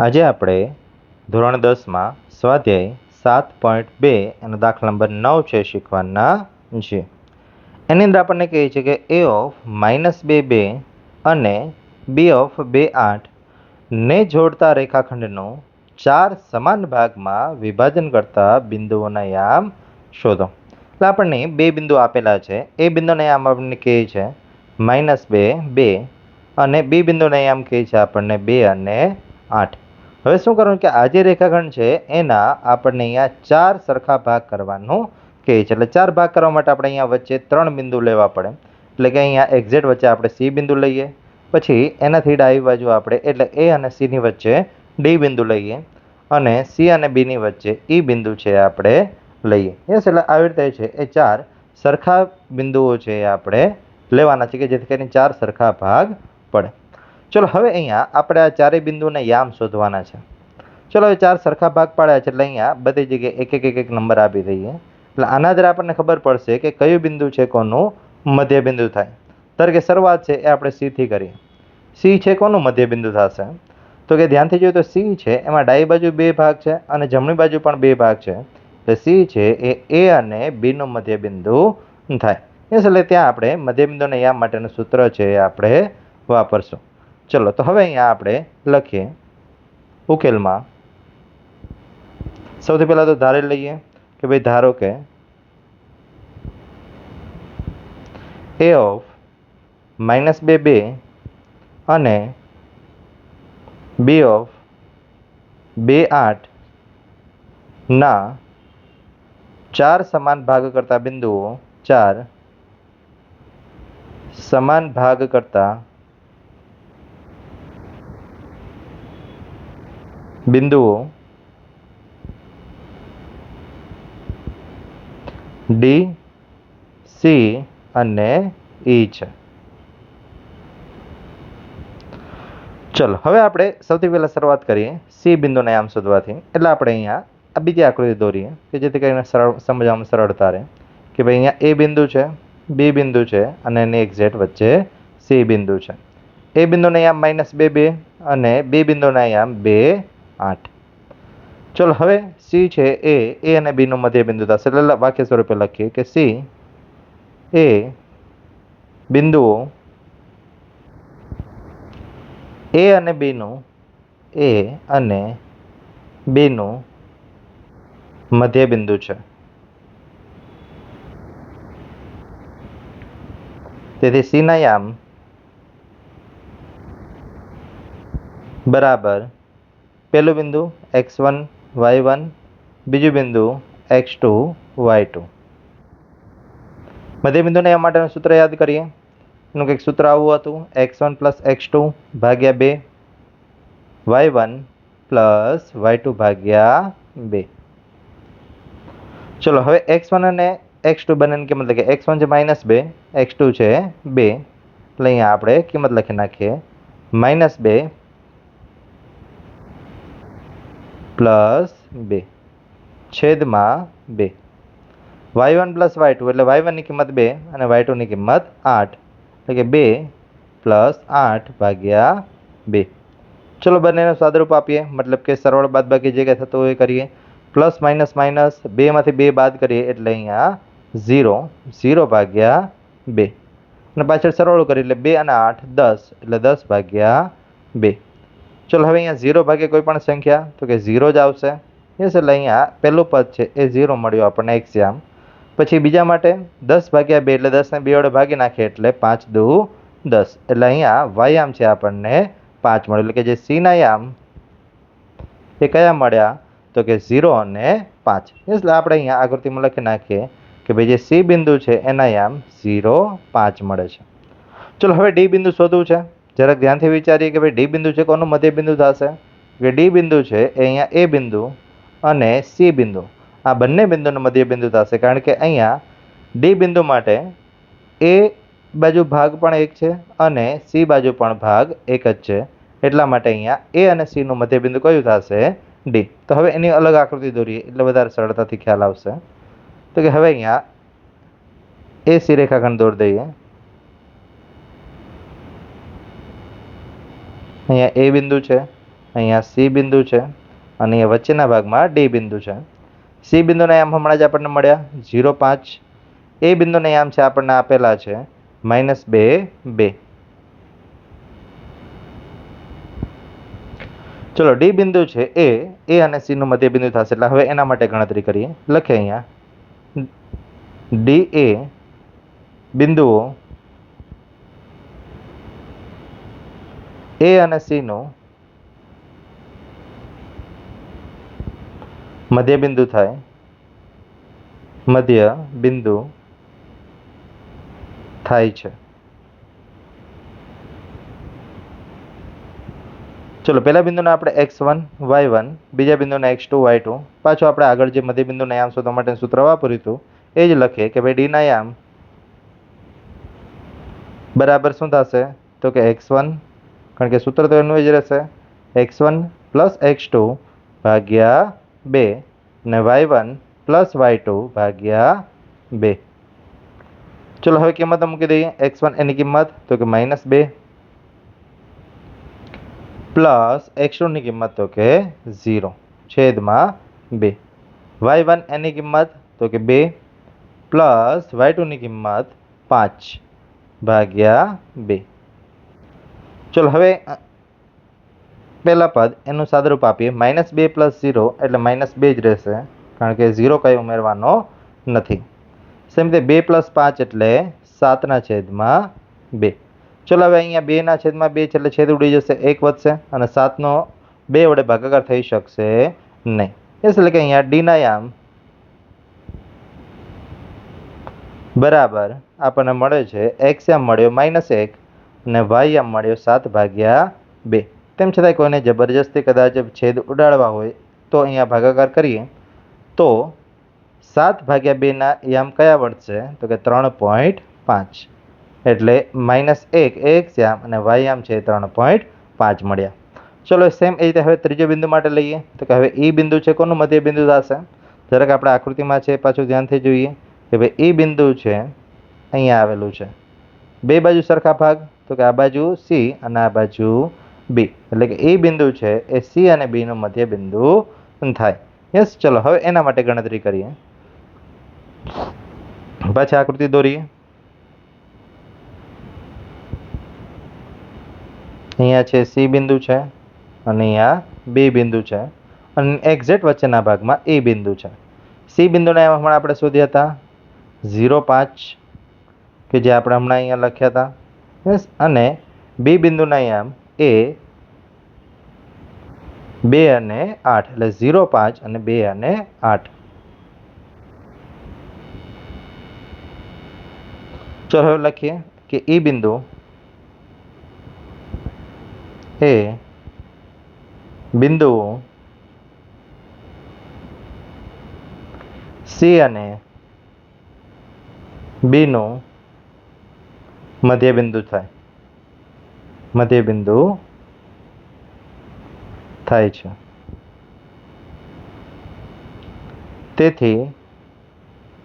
આજે આપણે ધોરણ 10માં સ્વાધ્યાય 7.2 અને દાખલા નંબર 9 છે શીખવાના છે. એની અંદર આપણને કહે છે કે a ઓફ -2 અને b ઓફ 8 ને જોડતા રેખાખંડનું 4 સમાન ભાગમાં વિભાજન કરતા બિંદુઓના યામ શોધો. એટલે આપણને બે બિંદુ આપેલા છે. એ બિંદુના યામ આપણને કહે છે -2 અને બી બિંદુના યામ કહે છે આપણને 2 અને 8. હવે શું કરવાનું કે આ જે રેખાખંડ છે એના આપણને અહીંયા 4 સરખા ભાગ કરવાનું કહે છે. એટલે 4 ભાગ કરવા માટે આપણે અહીંયા વચ્ચે 3 બિંદુ લેવા પડે. એટલે કે અહીંયા એક્ઝેક્ટ વચ્ચે આપણે સી બિંદુ લઈએ, પછી એનાથી ડાબી બાજુ આપણે એટલે એ અને સી ની વચ્ચે ડી બિંદુ લઈએ અને સી અને બી ની વચ્ચે ઈ બિંદુ છે આપણે લઈએ. યસ, એટલે આવી રીતે છે એ 4 સરખા બિંદુઓ છે એ આપણે લેવાના છે કે જેથી કરીને 4 સરખા ભાગ પડે. ચલો હવે અહીંયા આપણે આ ચારેય બિંદુના યામ શોધવાના છે. ચલો હવે 4 સરખા ભાગ પાડ્યા છે એટલે અહીંયા બધી જગ્યાએ એક નંબર આપી દઈએ. એટલે આના દ્વારા આપણને ખબર પડશે કે કયું બિંદુ છે કોનું મધ્ય બિંદુ થાય. ધારો કે શરૂઆત છે એ આપણે સી થી કરીએ. સી છે કોનું મધ્ય બિંદુ થશે? તો કે ધ્યાનથી જોઈએ તો સી છે એમાં ડાબી બાજુ 2 ભાગ છે અને જમણી બાજુ પણ 2 ભાગ છે. એટલે સી છે એ એ અને બી નું મધ્ય બિંદુ થાય. એટલે ત્યાં આપણે મધ્ય બિંદુના યામ માટેનું સૂત્ર છે એ આપણે વાપરશું. ચલો તો હવે અહીંયા આપણે લખીએ ઉકેલમાં. સૌથી પહેલા તો ધારી લઈએ કે ભાઈ ધારો કે a ઓફ -2 અને b ઓફ 8 ના 4 સમાન ભાગ કરતા બિંદુઓ 4 સમાન ભાગ કરતા બિંદુઓ ડી, સી અને ઈ છે. ચલો હવે આપણે સૌથી પહેલા શરૂઆત કરીએ સી બિંદુના યામ શોધવાથી. એટલે આપણે અહીંયા આ બીજી આકૃતિ દોરીએ કે જેથી કરીને સમજવામાં સરળતા રહે કે ભાઈ અહીંયા એ બિંદુ છે, બી બિંદુ છે અને એની એક્ઝેક્ટ વચ્ચે સી બિંદુ છે. એ બિંદુના યામ -2 અને બી બિંદુના યામ 2, 8. ચલો હવે સી છે એ અને બી નું મધ્ય બિંદુ થશે. એટલે વાક્ય સ્વરૂપે લખીએ કે સી એ બિંદુઓ એ અને બીનું મધ્ય બિંદુ છે. તેથી સી ના યામ બરાબર પહેલું બિંદુ x1, y1, બીજું બિંદુ x2, y2. મધ્ય બિંદુના યામ માટેનું સૂત્ર યાદ કરીએ. એનું કંઈક સૂત્ર આવું હતું x1 + x2 ભાગ્યા 2, y1 + y2 ભાગ્યા 2. ચલો હવે x1 અને x2 બંનેની કિંમત લખીએ. x1 છે -2, x2 છે 2. એટલે અહીંયા આપણે કિંમત લખી નાખીએ -2 + 2 છેદમાં 2. y1 + y2 એટલે y1 ની કિંમત 2 અને y2 ની કિંમત 8. એટલે કે 2 + 8 ભાગ્યા 2. ચલો બંનેનું સાદુરૂપ આપીએ, મતલબ કે સરળ બાદબાકી જે કંઈ થતું હોય કરીએ. પ્લસ માઇનસ માઇનસ 2 માંથી 2 બાદ કરીએ એટલે અહીંયા 0 ભાગ્યા 2 અને પાછળ સરળ કરીએ એટલે 2 અને 8 10 એટલે 10 ભાગ્યા 2. ચલો હવે અહીંયા 0 ભાગ્યા કોઈ પણ સંખ્યા તો કે 0 જ આવશે. યસ, એટલે અહીંયા પહેલું પદ છે એ 0 મળ્યું આપણને x યામ. પછી બીજા માટે 10 ભાગ્યા 2 એટલે 10 ને 2 વડે ભાગી નાખીએ એટલે 5 દુ 10. એટલે અહીંયા y યામ છે આપણને 5 મળ્યું. એટલે કે જે સી ના યામ એ કયા મળ્યા તો કે 0 અને 5. એટલે આપણે અહીંયા આકૃતિમાં લખી નાખીએ કે ભાઈ જે સી બિંદુ છે એના યામ 0, 5 મળે છે. ચલો હવે ડી બિંદુ શોધવું છે. જરાક ધ્યાનથી વિચારીએ કે ભાઈ ડી બિંદુ છે કોનું મધ્ય બિંદુ થશે? કે ડી બિંદુ છે એ અહીંયા એ બિંદુ અને સી બિંદુ આ બંને બિંદુનું મધ્ય બિંદુ થશે. કારણ કે અહીંયા ડી બિંદુ માટે એ બાજુ ભાગ પણ 1 છે અને સી બાજુ પણ ભાગ 1 જ છે. એટલા માટે અહીંયા એ અને સી નું મધ્ય બિંદુ કયું થશે? ડી. તો હવે એની અલગ આકૃતિ દોરીએ એટલે વધારે સરળતાથી ખ્યાલ આવશે. તો કે હવે અહીંયા એ સી રેખાખંડ દોરી દઈએ. અહીંયા એ બિંદુ છે અહીંયા સી બિંદુ છે અને અહીંયા વચ્ચેના ભાગમાં ડી બિંદુ છે. સી બિંદુના યામ હમણાં જ આપણને મળ્યા 0.5. એ બિંદુના યામ છે આપણને આપેલા છે -2, 2. ચલો ડી બિંદુ છે એ અને સી નું મધ્ય બિંદુ થશે. એટલે હવે એના માટે ગણતરી કરીએ. લખે અહીંયા ડી એ બિંદુઓ એ અને સી નું મધ્ય બિંદુ થાય. મધ્ય બિંદુ થાય છે. ચલો પહેલા બિંદુને આપણે x1 y1, બીજા બિંદુને x2 y2. પાછું આપણે આગળ જે મધ્ય બિંદુના યામ શોધવા માટે સૂત્ર વાપર્યું હતું એ જ લખીએ કે ભાઈ ડી ના યામ બરાબર શું થશે તો કે x1, કારણ કે સૂત્ર તો એનું જ રહેશે, x1 + x2 ભાગ્યા 2 અને y1 + y2 ભાગ્યા 2. ચલો હવે કિંમત મૂકી દઈએ. x1 એની કિંમત તો કે -2 પ્લસ x2 ની કિંમત તો કે 0 છેદમાં 2. y1 એની કિંમત તો કે 2 પ્લસ y2 ની કિંમત 5 ભાગ્યા 2. ચલો હવે પહેલા પદ એનું સાદરૂપ આપીએ. -2 + 0 એટલે -2 જ રહેશે, કારણ કે 0 કંઈ ઉમેરવાનો નથી. સેમ રીતે 2 + 5 એટલે 7/2. ચલો હવે અહીંયા 2/2 છે એટલે છેદ ઉડી જશે, 1 વધશે અને 7નો 2 વડે ભાગાકાર થઈ શકશે નહીં. એટલે કે અહીંયા ડી ના યામ બરાબર આપણને મળે છે x યામ મળ્યો -1 અને y યામ મળ્યો 7/2. તેમ છતાં કોઈને જબરજસ્તી કદાચ છેદ ઉડાડવા હોય તો અહીંયા ભાગાકાર કરીએ તો 7/2 ના યામ કયા વધશે તો કે 3.5. એટલે -1 x યામ અને y યામ છે 3.5 મળ્યા. ચલો સેમ એ રીતે હવે ત્રીજો બિંદુ માટે લઈએ તો કે હવે ઈ બિંદુ છે કોનું મધ્ય બિંદુ થશે. જરાક આપણે આકૃતિમાં છે પાછું ધ્યાનથી જોઈએ કે ભાઈ ઈ બિંદુ છે અહીંયા આવેલું છે. બે બાજુ સરખા ભાગ તો કે આ બાજુ સી અને આ બાજુ બી. એટલે કે એ બિંદુ છે એ સી અને બી નું મધ્ય બિંદુ થાય. યસ, ચલો હવે એના માટે ગણતરી કરીએ. પાછી આકૃતિ દોરીએ. અહીંયા છે સી બિંદુ છે અને અહીંયા બી બિંદુ છે અને એક્ઝેક્ટ વચ્ચેના ભાગમાં એ બિંદુ છે. સી બિંદુના એમાં હમણાં આપણે શોધ્યા હતા 0.5 કે જે આપણે હમણાં અહીંયા લખ્યા હતા. યસ, અને બી બિંદુના યામ એ 2 અને 8 એટલે 0.5 અને 2 અને 8. ચલો હવે લખીએ કે ઈ બિંદુ એ બિંદુઓ સી અને બી નું મધ્ય બિંદુ થાય. મધ્ય બિંદુ થાય છે. તેથી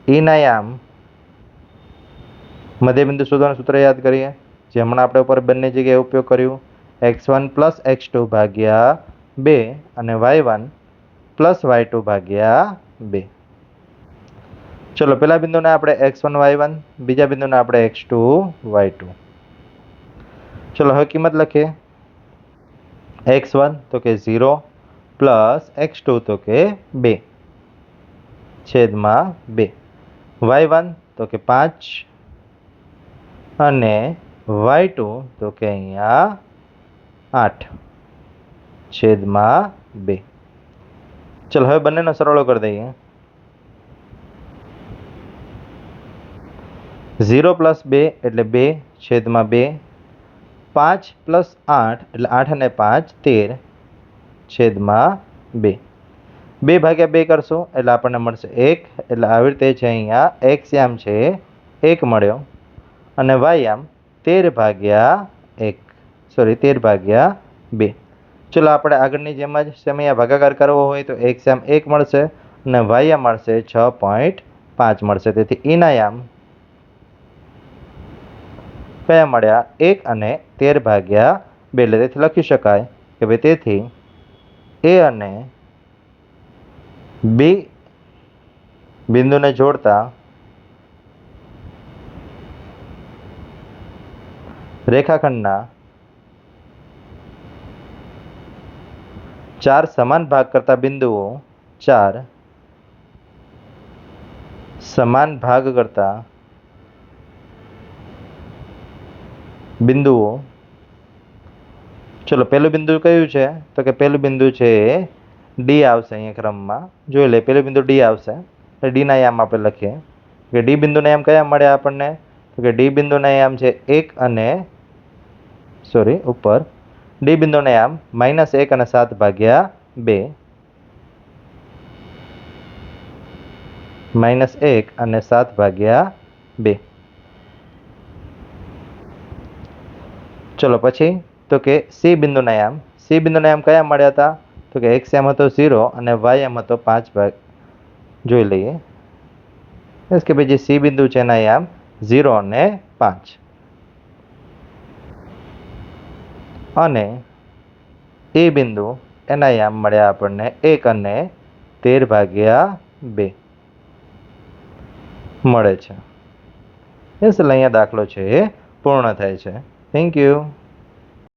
ઈ ના યામ મધ્ય બિંદુ શોધવાનું સૂત્ર યાદ કરીએ જે હમણાં આપણે ઉપર બંને જગ્યાએ ઉપયોગ કર્યું. x1 + x2 ભાગ્યા 2 અને y1 + y2 ભાગ્યા 2. ચલો પેલા બિંદુને આપણે x1 y1, બીજા બિંદુને આપણે x2 y2. ચલો હવે કિંમત લખીએ. x1 તો કે 0 પ્લસ x2 તો કે 2 છેદમાં 2. y1 તો કે 5 અને y2 તો કે અહીંયા 8 છેદમાં 2. ચલો હવે બંનેનો સરવાળો કરી દઈએ. 0 + 2 એટલે 2 છેદમાં 2. 5 + 8 એટલે 8 અને 5 13 છેદમાં 2. 2/2 કરશું એટલે આપણને મળશે 1. એટલે આવી રીતે છે અહીંયા x યામ છે 1 મળ્યો અને y યામ 13/2. ચલો આપણે આગળની જેમ જ સમય ભાગાકાર કરવો હોય તો x યામ 1 મળશે અને y યામ મળશે 6.5 મળશે. તેથી ઈના યામ કયા મળ્યા 1 અને 13/2. એટલે તેથી લખી શકાય કે ભાઈ તેથી એ અને બી બિંદુને જોડતા રેખાખંડના 4 સમાન ભાગ કરતા બિંદુઓ 4 સમાન ભાગ કરતા બિંદુઓ, ચલો પહેલું બિંદુ કયું છે? તો કે પહેલું બિંદુ છે એ ડી આવશે. અહીંયા ક્રમમાં જોઈ લે, પહેલું બિંદુ ડી આવશે. એટલે ડીના યામ આપણે લખીએ કે ડી બિંદુના યામ કયા મળ્યા આપણને? તો કે ડી બિંદુના યામ છે 1 અને ઉપર ડી બિંદુના યામ -1 અને 7/2, -1 અને 7/2. ચલો પછી તો કે સી બિંદુના યામ કયા મળ્યા હતા? તો કે એક્સ યામ હતો 0 અને વાય યામ હતો 5 જોઈ લઈએ. બસ કે ભાઈ જે સી બિંદુ છે એના યામ 0 અને 5 અને એ બિંદુ એના યામ મળ્યા આપણને 1 અને 13/2 મળે છે. બસ અહીંયા દાખલો છે એ પૂર્ણ થાય છે. Thank you.